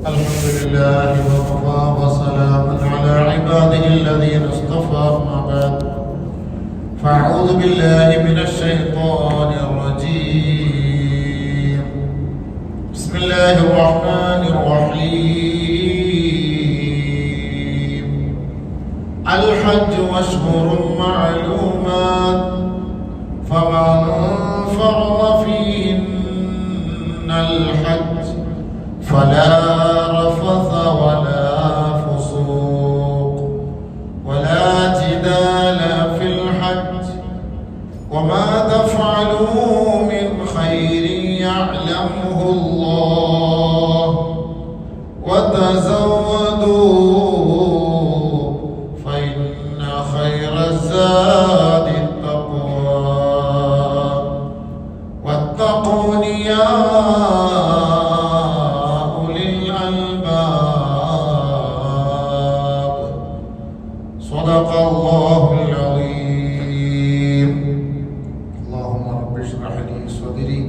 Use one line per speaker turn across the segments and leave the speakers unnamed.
الحمد لله وكفى وسلام على عباده الذين اصطفى أما بعد فأعوذ بالله من الشيطان الرجيم بسم الله الرحمن الرحيم الحج أشهر معلومات فمن فرض فيهن الحج فلا رفث ولا فسوق ولا جدال في الحج وما تفعلوا من خير يعلمه الله وتزودوا فإن خير الزاد التقوى واتقون يا صدق الله العظيم. اللهم رب اشرح لي صدري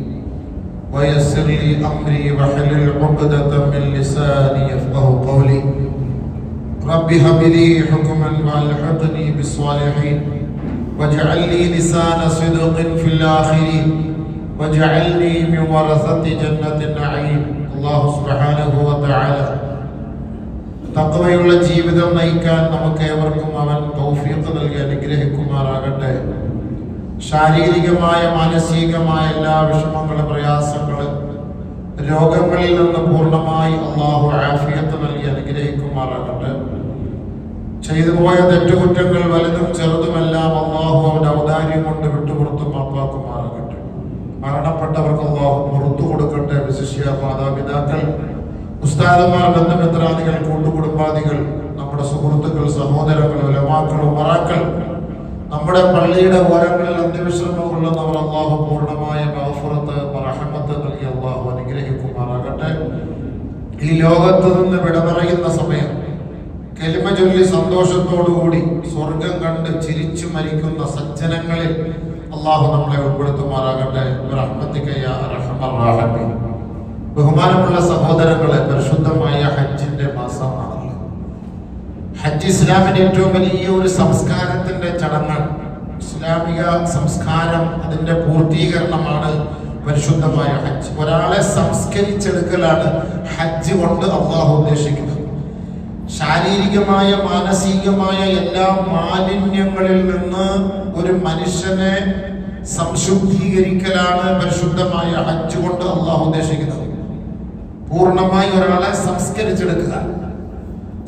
ويسر لي امري واحلل عقدة من لساني يفقهوا قولي رب هب لي حكما والحقني بالصالحين واجعل لي لسان صدق في الاخرين واجعلني من ورثة جنة النعيم. الله سبحانه وتعالى തഖ്വയുള്ള ജീവിതം നയിക്കാൻ നമുക്ക് ഏവർക്കും അവൻ തൗഫീഖ് നൽകി അനുഗ്രഹിക്കുമാറാകട്ടെ. ശാരീരികമായ മാനസികമായ എല്ലാ വിഷമങ്ങളും പ്രയാസങ്ങളും രോഗങ്ങളിൽ നിന്ന് പൂർണ്ണമായി അള്ളാഹു ആഫിയത്ത് നൽകി അനുഗ്രഹിക്കുമാറാകട്ടെ. ചെയ്തു പോയ തെറ്റുകുറ്റങ്ങൾ വലുതും ചെറുതുമെല്ലാം അള്ളാഹു അവന്റെ ഔദാര്യം കൊണ്ട് വിട്ടുപുറത്തു മാപ്പാക്കുമാറാകട്ടെ. മരണപ്പെട്ടവർക്ക് അള്ളാഹു പുറത്തു കൊടുക്കട്ടെ. വിശിഷ്യ മാതാപിതാക്കൾ, ഉസ്താദന്മാർ, ബന്ധുമിത്രാദികൾ, കൂട്ടുകുടുംബാദികൾ, നമ്മുടെ സുഹൃത്തുക്കൾ, സഹോദരങ്ങൾ, ഉലമാക്കൾ, ഉമറാക്കൾ, നമ്മുടെ പള്ളിയുടെ ഓരങ്ങളിൽ അന്ത്യവിശ്രമം കൊള്ളുന്നവർ അള്ളാഹു പൂർണ്ണമായ മഗ്ഫിറത്ത് റഹ്മത്ത് നൽകി അള്ളാഹു അനുഗ്രഹിക്കുമാറാകട്ടെ. ഈ ലോകത്ത് നിന്ന് വിട പറയുന്ന സമയം കലിമ ചൊല്ലി സന്തോഷത്തോടുകൂടി സ്വർഗം കണ്ട് ചിരിച്ചു മരിക്കുന്ന സജ്ജനങ്ങളിൽ അള്ളാഹു നമ്മളെ ഉൾപ്പെടുത്തുമാറാകട്ടെ. റഹ്മത്തിക യാ അർഹമർ റഹീം. ബഹുമാനമുള്ള സഹോദരങ്ങളെ, പരിശുദ്ധമായ ഹജ്ജിന്റെ മാസമാണല്ലോ. ഹജ്ജ് ഇസ്ലാമിന്റെ ഏറ്റവും വലിയ ഒരു സംസ്കാരത്തിന്റെ ചടങ്ങ്. ഇസ്ലാമിക സംസ്കാരം, അതിന്റെ പൂർത്തീകരണമാണ് പരിശുദ്ധമായ ഹജ്ജ്. ഒരാളെ സംസ്കരിച്ചെടുക്കലാണ് ഹജ്ജ് കൊണ്ട് അള്ളാഹു ഉദ്ദേശിക്കുന്നത്. ശാരീരികമായ മാനസികമായ എല്ലാ മാലിന്യങ്ങളിൽ നിന്ന് ഒരു മനുഷ്യനെ സംശുദ്ധീകരിക്കലാണ് പരിശുദ്ധമായ ഹജ്ജ് കൊണ്ട് അള്ളാഹു ഉദ്ദേശിക്കുന്നത്. പൂർണ്ണമായി ഒരാളെ സംസ്കരിച്ചെടുക്കുക.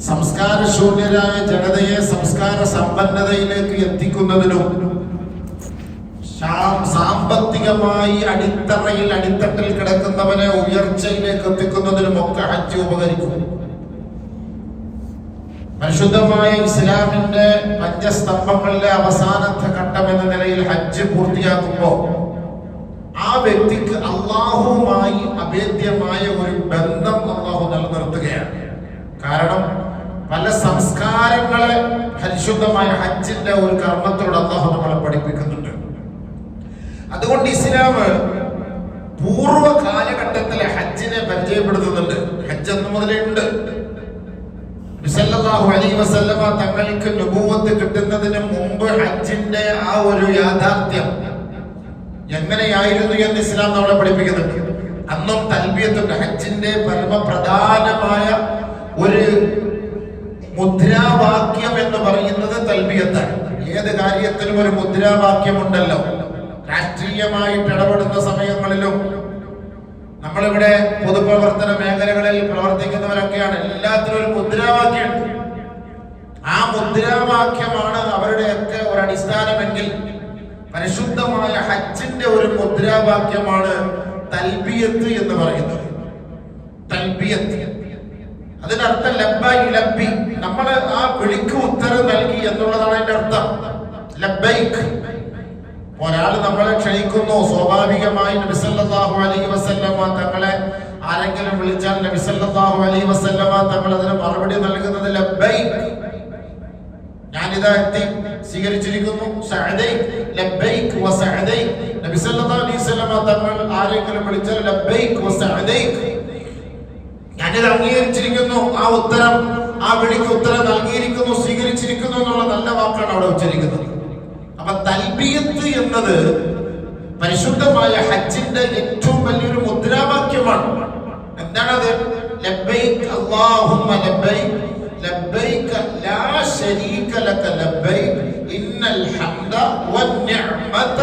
സംസ്കാരശൂന്യരായ ജനതയെ സംസ്കാര സമ്പന്നതയിലേക്ക് എത്തിക്കുന്നതിനും സാമ്പത്തികമായി അടിത്തട്ടിൽ കിടക്കുന്നവനെ ഉയർച്ചയിലേക്ക് എത്തിക്കുന്നതിനും ഒക്കെ ഹജ്ജ് ഉപകരിക്കും. പരിശുദ്ധമായ ഇസ്ലാമിന്റെ പഞ്ചസ്തംഭങ്ങളിലെ അവസാനത്തെ ഘട്ടം എന്ന നിലയിൽ ഹജ്ജ് പൂർത്തിയാക്കുമ്പോൾ ആ വ്യക്തിക്ക് അള്ളാഹുവുമായി അഭേദ്യമായ ഒരു ബന്ധം അള്ളാഹു നിലനിർത്തുകയാണ്. കാരണം പല സംസ്കാരങ്ങളെ പരിശുദ്ധമായ ഹജ്ജിന്റെ ഒരു കർമ്മത്തോട് അള്ളാഹു നമ്മളെ പഠിപ്പിക്കുന്നുണ്ട്. അതുകൊണ്ട് ഇസ്ലാം പൂർവ്വ കാലഘട്ടത്തിലെ ഹജ്ജിനെ പരിചയപ്പെടുത്തുന്നുണ്ട്. ഹജ്ജ് എന്ന് മുതലേ ഉണ്ട്. സല്ലല്ലാഹു അലൈഹി വസല്ലമ തങ്ങൾക്ക് നബുവത്ത് കിട്ടുന്നതിന് മുമ്പ് ഹജ്ജിന്റെ ആ ഒരു യാഥാർത്ഥ്യം എങ്ങനെയായിരുന്നു എന്ന് ഇസ്ലാം നമ്മളെ പഠിപ്പിക്കുന്നുണ്ട്. അന്നും തൽബിയത്തുണ്ട്. ഹജ്ജിന്റെ പരമപ്രധാനമായ ഒരു മുദ്രാവാക്യം എന്ന് പറയുന്നത് തൽബിയത്താണ്. ഏത് കാര്യത്തിലും ഒരു മുദ്രാവാക്യമുണ്ടല്ലോ. രാഷ്ട്രീയമായിട്ട് ഇടപെടുന്ന സമയങ്ങളിലും നമ്മളിവിടെ പൊതുപ്രവർത്തന മേഖലകളിൽ പ്രവർത്തിക്കുന്നവരൊക്കെയാണ്. എല്ലാത്തിനും ഒരു മുദ്രാവാക്യമുണ്ട്. ആ മുദ്രാവാക്യമാണ് അവരുടെയൊക്കെ ഒരു അടിസ്ഥാനമെങ്കിൽ പരിശുദ്ധമായ ഹജ്ജിന്റെ ഒരു മുദ്രാവാക്യമാണ് തൽബിയത്ത് എന്ന് പറയുന്നത്. തൽബിയത്ത്, അതിനർത്ഥം ലബ്ബൈ ലബ്ബി, നമ്മൾ ആ വിളിക്ക് ഉത്തരം നൽകി എന്നുള്ളതാണ് അതിന്റെ അർത്ഥം. ലബ്ബൈക്ക്. ഒരാൾ നമ്മളെ ക്ഷണിക്കുന്നു, സ്വാഭാവികമായി നബി സല്ലല്ലാഹു അലൈഹി വസല്ലമ തങ്ങളെ ആരെങ്കിലും വിളിച്ചാൽ നബി സല്ലല്ലാഹു അലൈഹി വസല്ലമ തങ്ങൾ അതിന് മറുപടി നൽകുന്നത് ലബ്ബൈക്ക്, ഞാനിതാ എത്തി, സ്വീകരിച്ചിരിക്കുന്നു. ലബ്ബൈക് വസഅദൈക്. നബി സല്ലല്ലാഹു അലൈഹി വസല്ലം തങ്ങൾ ആരെങ്കിലും വിളിച്ചാൽ ലബ്ബൈക് വസഅദൈക്, ഞാൻ ഞാനിത് അംഗീകരിച്ചിരിക്കുന്നു, ആ ഉത്തരം, ആ വിളിക്ക് ഉത്തരം നൽകിയിരിക്കുന്നു, സ്വീകരിച്ചിരിക്കുന്നു എന്നുള്ള നല്ല വാക്കാണ് അവിടെ ഉച്ചരിക്കുന്നത്. അപ്പൊ തൽബിയത്ത് എന്നത് പരിശുദ്ധമായ ഹജ്ജിന്റെ ഏറ്റവും വലിയൊരു മുദ്രാവാക്യമാണ്. എന്താണത്? ലബ്ബൈക് അല്ലാഹുമ്മ ലബ്ബൈക് ലബ്ബൈക ലാ ശരീക ലക ലബ്ബൈക് ഇന്നൽ ഹംദ വന്നിഅമത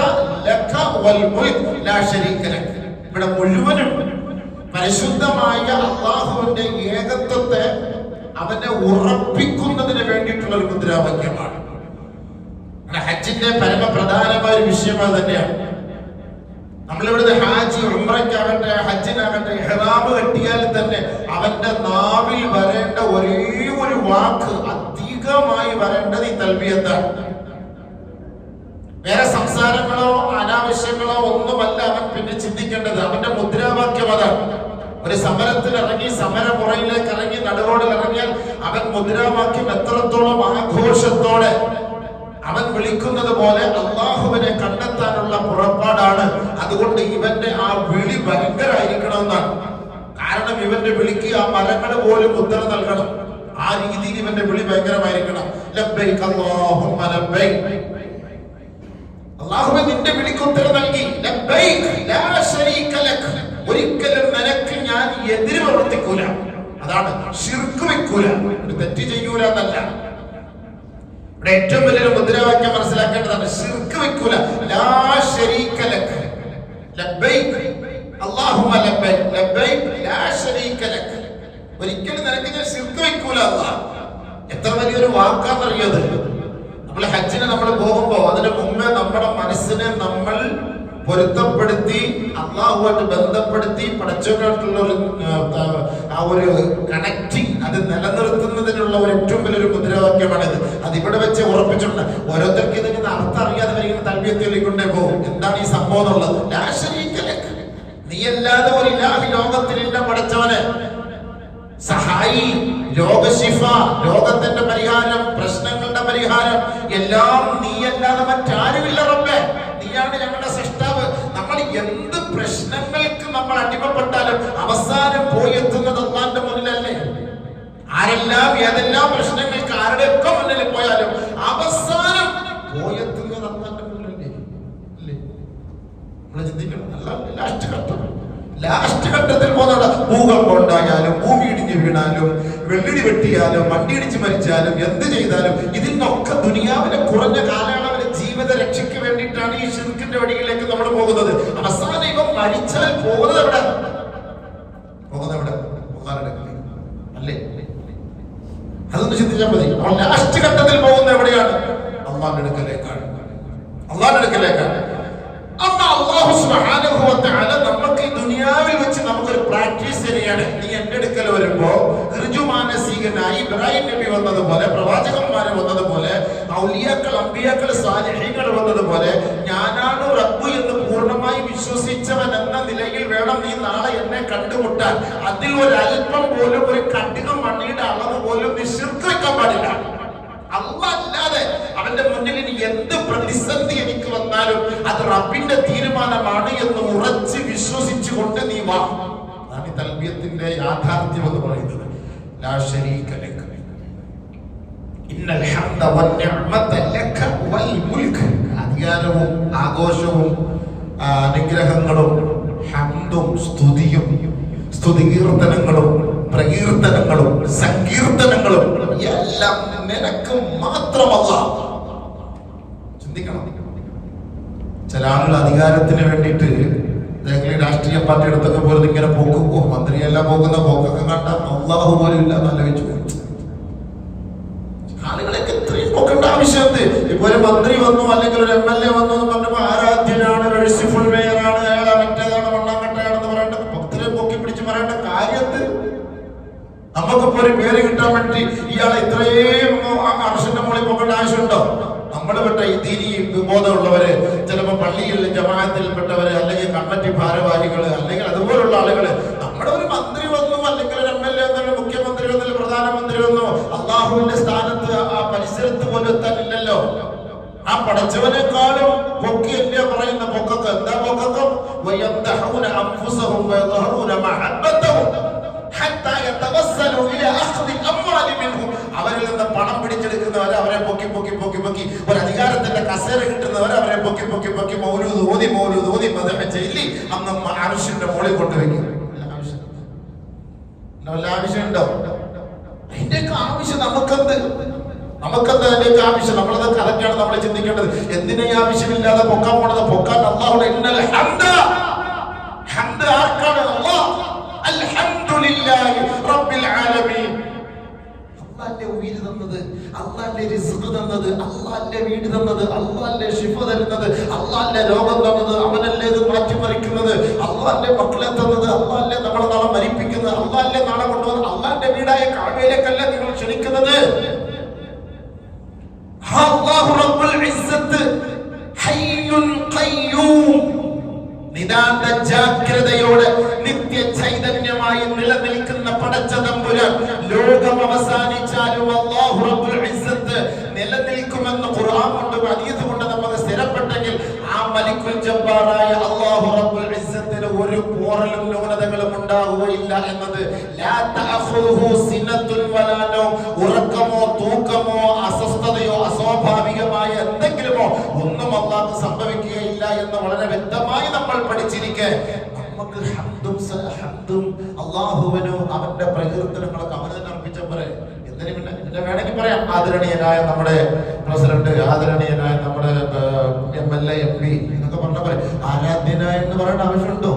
ലക വൽ മുൽക് ലാ ശരീക ലക. ഇവിടെ മുഴുവനും പരിശുദ്ധമായ അല്ലാഹുവിന്റെ ഏകത്വത്തെ അവനെ ഉറപ്പിക്കുന്നതിന് വേണ്ടിയിട്ടുള്ള ഒരു മുദ്രാവാക്യമാണ്. ഹജ്ജിന്റെ പരമപ്രധാനമായ ഒരു വിഷയം അത് തന്നെയാണ്. നമ്മളിവിടുത്തെ ഹാജി ഉംറയ്ക്കാകട്ടെ ഹജ്ജിനാകട്ടെ ഇഹ്റാം കെട്ടിയാൽ തന്നെ അവന്റെ നാവിൽ വരേണ്ട ഒരേ ഒരു വാക്ക്, അധികമായി വരേണ്ടത് ഈ തൽബിയത്താണ്. വേറെ സംസാരങ്ങളോ അനാവശ്യങ്ങളോ ഒന്നുമല്ല അവൻ പിന്നെ ചിന്തിക്കേണ്ടത്. അവന്റെ മുദ്രാവാക്യം അതാണ്. ഒരു സമരത്തിൽ ഇറങ്ങി, സമരമുറയിലേക്ക് ഇറങ്ങി, നടുറോഡിൽ ഇറങ്ങിയാൽ അവൻ മുദ്രാവാക്യം എത്രത്തോളം ആഘോഷത്തോടെ അവൻ വിളിക്കുന്നത് പോലെ അള്ളാഹുവിനെ കണ്ടെത്താനുള്ള പുറപ്പാടാണ്. അതുകൊണ്ട് ഇവന്റെ ആ വിളി ഭയങ്കരമായിരിക്കണമെന്നാണ്. കാരണം ഇവന്റെ വിളിക്ക് ആ മരങ്ങൾ പോലും ഉത്തരം നൽകണം. ആ രീതിയിൽ ഇവന്റെ വിളി ഭയങ്കരമായിരിക്കണം. ലബ്ബൈക് അല്ലാഹുമ്മ ലബ്ബൈക്. അല്ലാഹുവേ നിന്റെ വിളിക്ക് ഉത്തരം നൽകി. ലബ്ബൈക് ലാ ശരീക ലക്. ഒരിക്കലും നിനക്ക് ഞാൻ എതിര് പ്രവർത്തിക്കൂല. അതാണ് ശിർക്ക് വെക്കൂല, ഒരു തെറ്റ് ചെയ്യൂല എന്നല്ല. ഇവിടെ ഏറ്റവും വലിയൊരു മുദ്രാവാക്യം മനസ്സിലാക്കേണ്ടതാണ്. ശിർക്ക് വെക്കൂല. ലാ ശരീക ലക് ലബ്ബൈക് അല്ലാഹുമ്മ ലബ്ബൈക് ലബ്ബൈക് ലാ ശരീക ലക്. ഒരിക്കലും നിനക്ക് ഞാൻ ശിർക്ക് വെക്കൂല. അല്ലാഹ് എത്ര വലിയൊരു വാക്കാന്നറിയത്. നമ്മൾ ഹജ്ജിന് നമ്മൾ പോകുമ്പോ അതിന് മുമ്പേ നമ്മുടെ മനസ്സിനെ നമ്മൾ പൊരുത്തപ്പെടുത്തി അള്ളാഹുവായിട്ട് ബന്ധപ്പെടുത്തി പടച്ചവനായിട്ടുള്ള ഒരു കണക്റ്റിംഗ് അത് നിലനിർത്തുന്നതിനുള്ള ഒരു ഏറ്റവും വലിയൊരു മുദ്രാവാക്യമാണിത്. അത് ഇവിടെ വെച്ച് ഉറപ്പിച്ചിട്ടുണ്ട്. ഓരോരുത്തർക്ക് ഇതിന് അർത്ഥം അറിയാതെ വരികയും തൽബിയത്തിലേക്ക് കൊണ്ടേ പോകും. എന്താണ് ഈ സംഭവം എന്നുള്ളത്? ലാ ശരീക ലക്. നീയല്ലാതെ ഒരു ഇലാഹ് ലോകത്തിലില്ല പടച്ചവന്. സഹായി, രോഗശിഫ, രോഗത്തിന്റെ പരിഹാരം, പ്രശ്നങ്ങളുടെ പരിഹാരം എല്ലാം നീയല്ലാതെ മറ്റാരുമില്ല റബ്ബേ. നീയാണ് ഞങ്ങളുടെ സൃഷ്ടാവ്. നമ്മൾ എന്ത് പ്രശ്നങ്ങൾക്ക് നമ്മൾ അടിമപ്പെട്ടാലും അവസാനം പോയെത്തുന്നത് അല്ലാഹുവിന്റെ മുന്നിലല്ലേ? ആരെല്ലാം ഏതെല്ലാം പ്രശ്നങ്ങൾക്ക് ആരുടെയൊക്കെ മുന്നിൽ പോയാലും അവസാനം പോയെത്തുന്നത് അല്ലാഹുവിന്റെ മുന്നിലല്ലേ? അല്ലേ? നമ്മൾ ചിന്തിക്കണം. ലാസ്റ്റ് ഘട്ടത്തിൽ പോകുന്ന ഭൂകമ്പം ഉണ്ടായാലും, ഭൂമി ഇടിഞ്ഞു വീണാലും, വെള്ളിടി വെട്ടിയാലും, വണ്ടി ഇടിച്ച് മരിച്ചാലും, എന്ത് ചെയ്താലും ഇതിനൊക്കെ ദുനിയാവിലെ കുറഞ്ഞ കാലയളവിലെ ജീവിത രക്ഷയ്ക്ക് വേണ്ടിയിട്ടാണ് ഈ ശിർക്കിന്റെ വഴിയിലേക്ക് നമ്മൾ പോകുന്നത്. അവസാനം ഇവ മരിച്ചാൽ പോകുന്നത് എവിടെ? അല്ലേ? അതൊന്ന് ചിന്തിച്ചാൽ മതി. അവൻ ലാസ്റ്റ് ഘട്ടത്തിൽ പോകുന്നത് എവിടെയാണ്? അള്ളാഹുവിന്റെ അടുക്കലേക്കാണ്. അള്ളാഹുവിന്റെ അടുക്കലേക്കാണ്. അല്ലാഹു സുബ്ഹാനഹു വ തആല നമുക്ക് ഈ ദുനിയാവിൽ വെച്ച് നമുക്കൊരു പ്രാക്ടീസ് തരികയാണ്. നീ എന്റെ അടുക്കൽ വരുമ്പോ ഋജുമാനസികനായി ഇബ്രാഹിം നബി വന്നതുപോലെ, പ്രവാചകന്മാര് വന്നതുപോലെ, ഔലിയാക്കൾ, അമ്പിയാക്കൾ, സാലിഹീങ്ങൾ വന്നതുപോലെ ഞാനാണ് റബ്ബ് എന്ന് പൂർണ്ണമായി വിശ്വസിച്ചവൻ എന്ന നിലയിൽ വേണം നീ നാളെ എന്നെ കണ്ടുമുട്ടാൻ. അതിൽ ഒരല്പം പോലും, ഒരു കടുകം മണ്ണിയുടെ അളവ് പോലും നീ ശിർക്ക് വെക്കാൻ പാടില്ല. അല്ലാതെ അവന്റെ മുന്നിൽ ഇനി എന്ത് പ്രതിസന്ധി എനിക്ക് വന്നാലും അത് റബ്ബിന്റെ തീരുമാനമാണ് എന്ന് ഉറച്ച് വിശ്വസിച്ചുകൊണ്ട് നീ വാ. അതാണ് ഈ തൽബിയത്തിന്റെ യാഥാർത്ഥ്യം എന്ന് പറയുന്നത്. ലാ ശരീക ലക ഇന്നൽ ഹംദ വന്നിഅമത ലക വൽ മുൽക്. അധികാരവും ആഘോഷവും അനുഗ്രഹങ്ങളും ഹംദും സ്തുതിയും സ്തുതികീർത്തനങ്ങളും പ്രകീർത്തനങ്ങളും സങ്കീർത്തനങ്ങളും എല്ലാം നിനക്ക് മാത്രമല്ല. ചിന്തിക്കണം. ചില ആളുകൾ അധികാരത്തിന് വേണ്ടിയിട്ട് രാഷ്ട്രീയ പാർട്ടി അടുത്തൊക്കെ പോലും ഇങ്ങനെ പോക്കുമ്പോ മന്ത്രിയെല്ലാം പോകുന്ന പോക്കൊക്കെ കണ്ട അള്ളാഹു പോലും ഇല്ല എന്നാലോചിച്ചു. ആളുകളൊക്കെ ഇത്രയും പോക്കേണ്ട ആവശ്യമുണ്ട്. ഇപ്പൊ ഒരു മന്ത്രി വന്നു അല്ലെങ്കിൽ ഒരു MLA വന്നു എന്ന് പറഞ്ഞപ്പോ ആരാധ്യനാണ്, മെഴ്സിഫുൾ മേയറാണ്, അയാളെ മറ്റേതാണ്, മണ്ണാങ്കട്ടയാണെന്ന് പറയേണ്ട, ഇത്രയും പൊക്കി പിടിച്ച് പറയേണ്ട കാര്യത്ത് നമുക്കിപ്പോ ഒരു പേര് കിട്ടാൻ വേണ്ടി ഇയാളെ ഇത്രയും അർഷന്റെ മുകളിൽ പോകേണ്ട ആവശ്യമുണ്ടോ? നമ്മൾ പെട്ട ഈ ദീനി ബോധമുള്ളവര്, ചിലപ്പോ പള്ളിയിൽ ജമാഅത്തിൽപ്പെട്ടവര്, അല്ലെങ്കിൽ കമ്മിറ്റി ഭാരവാഹികള്, അല്ലെങ്കിൽ അതുപോലുള്ള ആളുകള്, നമ്മുടെ ഒരു മന്ത്രി വന്നു അല്ലെങ്കിൽ ഒരു MLA വന്നു, മുഖ്യമന്ത്രി വന്നു, പ്രധാനമന്ത്രി വന്നു, അള്ളാഹുവിന്റെ സ്ഥാനത്ത് ആ പരിസരത്ത് പോലും എത്താനില്ലല്ലോ. ആ പടച്ചവനെക്കാളും പൊക്കി എന്നെ പറയുന്ന പൊക്കൊക്കെ എന്താ? പൊക്കം ചെയ്യുന്നവർ അവരെ പൊക്കി പൊക്കി പൊക്കി മൗലൂദ് ഓതി മദഹ് ചൊല്ലി അന്ന് അർശിന്റെ മുകളിൽ കൊണ്ടുവയ്ക്കും. ആവശ്യമുണ്ടോ? അതിന്റെയൊക്കെ ആവശ്യം നമുക്കെന്ത് അതിന്റെയൊക്കെ ആവശ്യം? നമ്മളത് കറക്റ്റാണ് നമ്മൾ ചിന്തിക്കേണ്ടത്. എന്തിനാ ആവശ്യമില്ലാതെ പൊക്കാൻ പോണത്? പൊക്കാൻ അല്ലാഹുവിന്റെ ഇന്നൽ ഹംദ് ആർക്കാണ്? അല്ലാഹ്. അൽഹംദുലില്ലാഹി റബ്ബിൽ ആലമീൻ. അല്ലാഹുവിന്റെ ഉയിര് തന്നത്, അല്ലാഹുവിന്റെ റിസ്ക് തന്നത്, അല്ലാഹുവിന്റെ വീട് തന്നത്, അല്ലാഹുവിന്റെ ശിഫ തരുന്നത്, അല്ലാഹുവിന്റെ രോഗം തന്നത്, അവനല്ലേ ഇത് മാറ്റിമറിക്കുന്നത്, അല്ലാഹുവിന്റെ മക്കളെ തന്നത്, അല്ലാഹുവിന്റെ നമ്മളെ നാളെ മരിപ്പിക്കുന്നത്, അല്ലാഹുവിന്റെ നാളെ കൊണ്ടുവന്നത്, അല്ലാഹുവിന്റെ വീടായ കഅബയിലേക്കല്ല നിങ്ങൾ ക്ഷണിക്കുന്നത്. അല്ലാഹു റബ്ബുൽ ഇസ്സത്ത് ഹയ്യുൻ ഖയ്യൂം. നിതാന്ത ജാഗ്രതയോടെ നിത്യ ചൈതന്യമായി നിലനിൽക്കുന്ന പടച്ച തമ്പുരാൻ. ലോകം അവസാനിച്ചാലും അല്ലാഹു റബ്ബുൽ ഇസ്സത്ത് നിലനിൽക്കുമെന്ന് ഖുർആൻ കൊണ്ട് ഹദീസ് കൊണ്ട് നമുക്ക് സ്ഥിരപ്പെട്ടെങ്കിൽ ആ മലിക്കുൽ ജബ്ബാറായ അല്ലാഹു റബ്ബുൽ ഇസ്സത്തിന് ഒരു പോറലും ന്യൂനതകളും ഉണ്ടാവുകയില്ല എന്നത്. ലാ തഅഖുദുഹു സിനത്തുൻ വലാ നൗം. ഉറക്കമോ തൂക്കമോ അസ്വസ്ഥതയോ അസ്വാഭാവികമായ എന്തെങ്കിലുമോ ഒന്നും അല്ലാഹു സംഭവിക്കുകയില്ല എന്ന് വളരെ വ്യക്തമായി നമ്മൾ പഠിച്ചിരിക്കെ നമുക്ക് ഹംദും അല്ലാഹുവിനു അവന്റെ പ്രകീർത്തനങ്ങളൊക്കെ അവന് തന്നെ അർപ്പിച്ച പോലെ എന്തിനു പിന്നെ വേണമെങ്കിൽ പറയാം. ആദരണീയനായ നമ്മുടെ പ്രസിഡന്റ്, ആദരണീയനായ നമ്മുടെ MLA MP എന്നൊക്കെ പറഞ്ഞ പോലെ ആരാധ്യനായ എന്ന് പറയേണ്ട ആവശ്യമുണ്ടോ?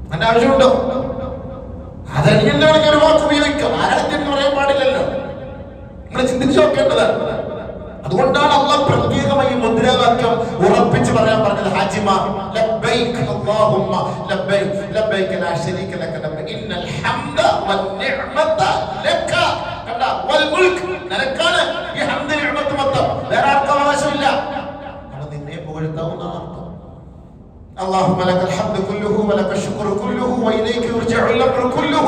അതിന്റെ ആവശ്യമുണ്ടോ? ആദരണീയനാണെങ്കിൽ ഒരു വാക്ക് ഉപയോഗിക്കാം. ആരാധ്യൻ എന്ന് പറയാൻ പാടില്ലല്ലോ. നമ്മൾ ചിന്തിച്ചു നോക്കേണ്ടതാണ്. അതുകൊണ്ടാണ് അല്ലാഹ് പ്രത്യേകമായി മുദ്രാവാക്യം ഉറപ്പിച്ച് പറയാൻ പറഞ്ഞത്. ഹാജിമാർ ലബ്ബൈക അല്ലാഹുമ്മ ലബ്ബൈക ലബ്ബൈക ലാ ശരീക ലക ലബ്ബൈക ഇന്നൽ ഹംദ വൻ നിഅമത ലക കണ്ട വൽ മുൽക്ക് നിനക്കാണ് ഈ ഹംദ് നിഅമത്ത് മൊത്തം. വേറെ ആർക്കും അവകാശമില്ല. നമ്മൾ നിന്നെ പുകഴ്ത്താവുന്ന അർത്ഥം. اللهم لك الحمد كله ولك الشكر كله وإليك يرجع الأمر كله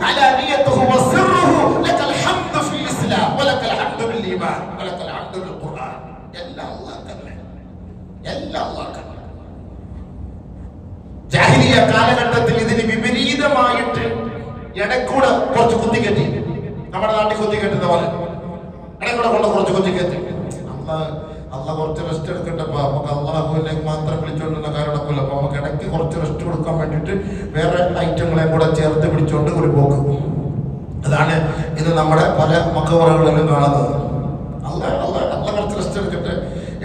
علانيته وسره لك الحمد في الإسلام ولك الحمد بالإيمان ولك الحمد بالقرآن. എല്ലാം അല്ലാഹ് തന്നെ. ജാഹിലിയ കാലഘട്ടത്തിൽ ഇതിന് വിപരീതമായിട്ട് ഇടക്കൂടെ കുറച്ച് കുത്തിക്കെട്ടി. നമ്മുടെ നാട്ടിൽ കുത്തിക്കെട്ടുന്ന പോലെ ഇടക്കൂടെ കൊണ്ട് കുറച്ച് കുത്തിക്കെട്ടി. അള്ളാഹ് കുറച്ച് റെസ്റ്റ് എടുക്കണ്ടപ്പോ നമുക്ക് അള്ളാഹുവിനെ മാത്രം വിളിച്ചുകൊണ്ടുള്ള കാരണമല്ല. അപ്പൊ നമുക്ക് ഇടയ്ക്ക് കുറച്ച് റെസ്റ്റ് കൊടുക്കാൻ വേണ്ടിയിട്ട് വേറെ ഐറ്റങ്ങളെ കൂടെ ചേർത്ത് പിടിച്ചുകൊണ്ട് ഒരു പോക്ക്. അതാണ് ഇത് നമ്മുടെ പല മക്കവറകളിലും കാണുന്നത്. അള്ളാഹ് കുറച്ച് റെസ്റ്റ് എടുക്കട്ടെ.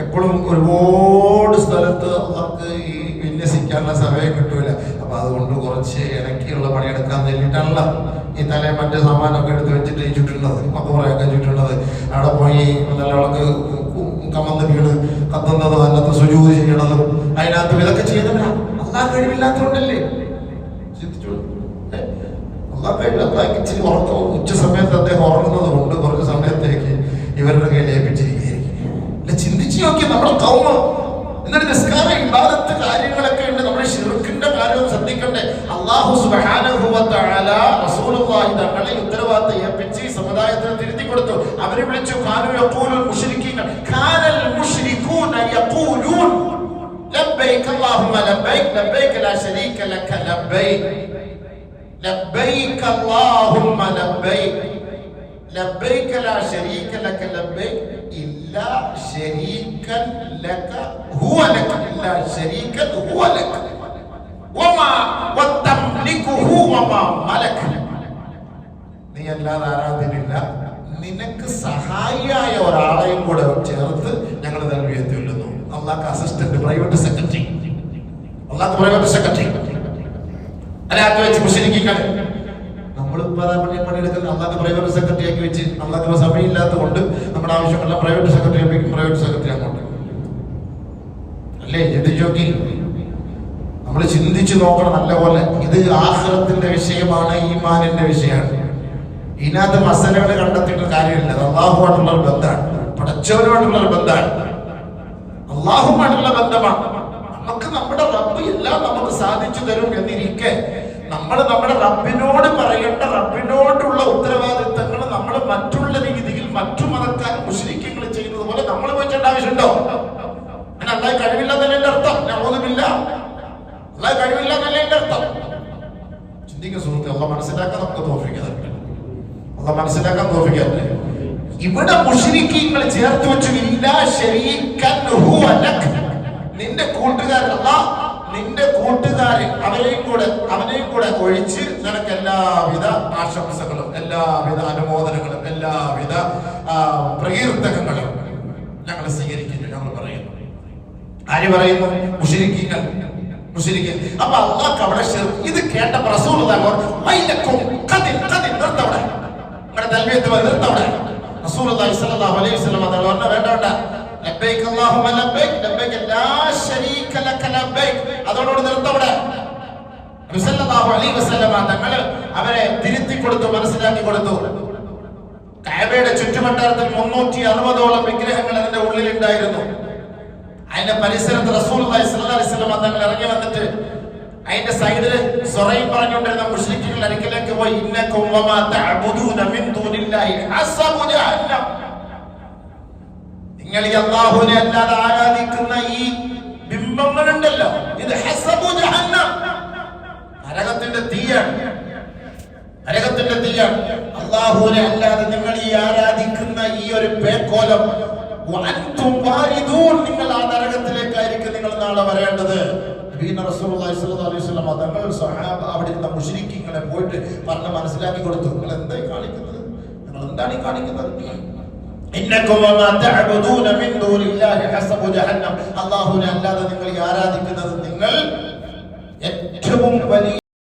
എപ്പോഴും ഒരുപാട് സ്ഥലത്ത് അള്ളാഹ്ക്ക് ഈ വിന്യസിക്കാനുള്ള സമയം കിട്ടൂല. അപ്പൊ അതുകൊണ്ട് കുറച്ച് ഇടയ്ക്കുള്ള പണിയെടുക്കാൻ വേണ്ടിയിട്ടാണല്ലോ ഈ തലേ മറ്റേ സാമാനൊക്കെ എടുത്ത് വെച്ചിട്ട് ഈ ചുറ്റുന്നത്, മക്കവറയൊക്കെ ചുറ്റുന്നത്. അവിടെ പോയി നല്ലവൾക്ക് കമന്ന് വീട് കത്തുന്നത്, അതിനകത്ത് സുജൂദ് ചെയ്യണതും അതിനകത്ത് ഇതൊക്കെ ചെയ്യുന്നവരാ. അള്ളാഹ് കഴിവില്ലാത്തതുകൊണ്ടല്ലേ? ചിന്തിച്ചോളൂ. അള്ളാഹ് കഴിവില്ല. ഇച്ചിരി ഉറക്കം ഉച്ച സമയത്ത് അദ്ദേഹം ഉറങ്ങുന്നത് കൊണ്ട് കുറച്ച് സമയത്തേക്ക് ഇവരുടെ കയ്യിൽ ഏൽപ്പിച്ചിരിക്കുകയായിരിക്കും. ചിന്തിച്ചു നോക്കി നമ്മുടെ കൗമ. എന്നിട്ട് നിസ്കാര ഇബാദത്ത് കാര്യങ്ങളൊക്കെ ഉണ്ട്. നമ്മുടെ ശിർക്കിന്റെ കാര്യവും ശ്രദ്ധിക്കണ്ടേ? അല്ലാഹു സുബ്ഹാനഹു വ തആല റസൂലുള്ളാഹി തങ്ങളെ ഉത്തരവാദിത്തം ഏൽപ്പിച്ച് സമുദായത്തിന് തിരുത്തി കൊടുത്തു. അവരെ വിളിച്ചു കാനു യഖൂലുൽ മുശ്രിക്കീന കാനൽ മുശ്രികൂന യഖൂലൂൻ ലബ്ബൈക അല്ലാഹുമ്മ ലബ്ബൈക ലബ്ബൈക ലാ ശരീക ലക ലബ്ബൈക ലബ്ബൈക അല്ലാഹുമ്മ ലബ്ബൈക ലബ്ബൈക ലാ ശരീക ലക ലബ്ബൈക ഇല്ലാ ശരീകൻ ലക ഹുവ ലക ഇല്ലാ ശരീകൻ ഹുവ ലക വമാ വതംലികുഹു വമാ മലക. നീ അല്ലാതെ ആരാധ്യനില്ല, നിനക്ക് സഹായിയായ ഒരാളെയും കൂടെ ചേർത്ത് ഞങ്ങൾ നൽകിയെത്തിയുള്ളൂ. അള്ളാഹ് അസിസ്റ്റന്റ്, പ്രൈവറ്റ് സെക്രട്ടറി, അള്ളാഹ് പ്രൈവറ്റ് സെക്രട്ടറി അല്ലാതെ വെച്ച് മുശ്രിക്കുകൾ. നമ്മൾ പണിയെടുക്കുന്ന അള്ളാഹ് പ്രൈവറ്റ് സെക്രട്ടറി ആക്കി വെച്ച് അള്ളാഹ് സമയമില്ലാത്തത് കൊണ്ട് നമ്മുടെ ആവശ്യമുള്ള പ്രൈവറ്റ് സെക്രട്ടറി ആയിരിക്കും. പ്രൈവറ്റ് സെക്രട്ടറി അങ്ങോട്ട് അല്ലേ? ചിന്തിച്ചു നോക്കി. നമ്മൾ ചിന്തിച്ചു നോക്കണം നല്ലപോലെ. ഇത് ആഖിറത്തിന്റെ വിഷയമാണ്, ഈമാനിന്റെ വിഷയമാണ്. ഇതിനകത്ത് മസലകൾ കണ്ടെത്തിയിട്ട് കാര്യമില്ല. അത് അള്ളാഹുമായിട്ടുള്ള ഒരു ബന്ധമാണ്, പടച്ചവനുമായിട്ടുള്ള ഒരു ബന്ധമാണ്, അള്ളാഹുമായിട്ടുള്ള ബന്ധമാണ്. നമുക്ക് നമ്മുടെ റബ്ബ് എല്ലാം നമുക്ക് സാധിച്ചു തരും എന്നിരിക്കെ നമ്മൾ നമ്മുടെ റബ്ബിനോട് പറയേണ്ട, റബ്ബിനോടുള്ള ഉത്തരവാദിത്തങ്ങൾ നമ്മൾ മറ്റുള്ള രീതിയിൽ മറ്റു മതക്കാർ മുശ്രിക്കുകൾ ചെയ്യുന്നത് പോലെ നമ്മൾ വെച്ചേണ്ട ആവശ്യമുണ്ടോ? അങ്ങനെ അല്ലാഹ് കഴിവില്ല എന്നല്ല എന്റെ അർത്ഥം. നഊദുബില്ല, അല്ലാഹ് കഴിവില്ല എന്നല്ല എന്റെ അർത്ഥം. ചിന്തിക്കുക സുഹൃത്ത്. അള്ളാഹ് മനസ്സിലാക്കാൻ നമുക്ക് തൗഫീഖ് തരട്ടെ. അള്ളാഹ് മനസ്സിലാക്കാൻ തൗഫീഖ് തരട്ടെ. ഇവിടെ മുശ്രിക്കീങ്ങൾ ചേർത്ത് വെച്ചു, ഇല്ലാ ശരീകൻ ഹുവ ലക്, നിന്റെ കൂട്ടുകാരൻ നിന്റെ കൂട്ടുകാരൻ അവനെയും കൂടെ ഒഴിച്ച് നിനക്ക് എല്ലാവിധ ആശംസകളും എല്ലാവിധ അനുമോദനങ്ങളും എല്ലാവിധ പ്രകീർത്തനങ്ങളും ഞങ്ങൾ സ്വീകരിക്കുന്നു. ഞങ്ങൾ പറയുന്നു. ആര് പറയുന്നു? മുശ്രിക്കീങ്ങൾ. അപ്പൊ അള്ളാഹ് അവിടെ ഇത് കേട്ടപ്പോ റസൂലുള്ളാഹി നിർത്തവിടെ, നിങ്ങളുടെ തൽബിയത്ത് നിർത്തവിടെ. റസൂലുള്ളാഹി സ്വല്ലല്ലാഹു അലൈഹി വസല്ലം പറഞ്ഞു, വേണ്ട, ലബ്ബൈക അല്ലാഹുമ്മ ലബ്ബൈക ലബ്ബൈക ലാ ശരീക ലക ലബ്ബൈക, അതോട് നിർത്തവിടെ. നബി സല്ലല്ലാഹു അലൈഹി വസല്ലം തങ്ങൾ അവരെ തിരുത്തി കൊടുത്തു, മനസ്സിലാക്കി കൊടുത്തു. കഅബയുടെ ചുറ്റുവട്ടാരത്തിൽ 360ഓളം വിഗ്രഹങ്ങൾ അതിന്റെ ഉള്ളിലുണ്ടായിരുന്നു. അതിന്റെ പരിസരത്ത് റസൂലുള്ളാഹി സ്വല്ലല്ലാഹു അലൈഹി വസല്ലം തങ്ങൾ ഇറങ്ങി വന്നിട്ട് അതിന്റെ സൈഡിൽ സൊറൈൻ പറഞ്ഞുകൊണ്ടിരുന്ന മുശ്രിക്കുകൾ അടുക്കലേക്ക് പോയി, ഇന്നകും വമാ തഅബുദൂന മിൻ ദൂനില്ലാഹി ഹസബു ജഹന്നം, നിങ്ങൾ ഈ അല്ലാഹുവിനെ അല്ലാതെ ആരാധിക്കുന്ന ഈ ബിംബങ്ങളുണ്ടല്ലോ, ഇത് ഹസബു ജഹന്നം, നരകത്തിന്റെ തീയാണ്. അല്ലാഹുവിനെ അല്ലാതെ നിങ്ങൾ ഈ ആരാധിക്കുന്ന ഈ ഒരു പേക്കോലം, നിങ്ങൾ ആ നരകത്തിലേക്കായിരിക്കും നിങ്ങൾ നാളെ വരേണ്ടത്. റസൂലുള്ളാഹി സ്വല്ലല്ലാഹു അലൈഹി വസല്ലം തങ്ങൾ സ്വഹാബ അവിടെ ഇരുന്ന മുശ്രിക്കീങ്ങളെ പോയിട്ട് പറഞ്ഞ് മനസ്സിലാക്കി കൊടുത്തു, നിങ്ങൾ എന്താണ് കാണിക്കുന്നത്? ഇന്നകും വമാ തഅബുദൂന മിൻ ദൂനില്ലാഹി ഹസബു ജഹന്നം, അല്ലാഹുവിനെ അല്ലാതെ നിങ്ങൾ ആരാധിക്കുന്നത് നിങ്ങൾ ഏറ്റവും വലിയ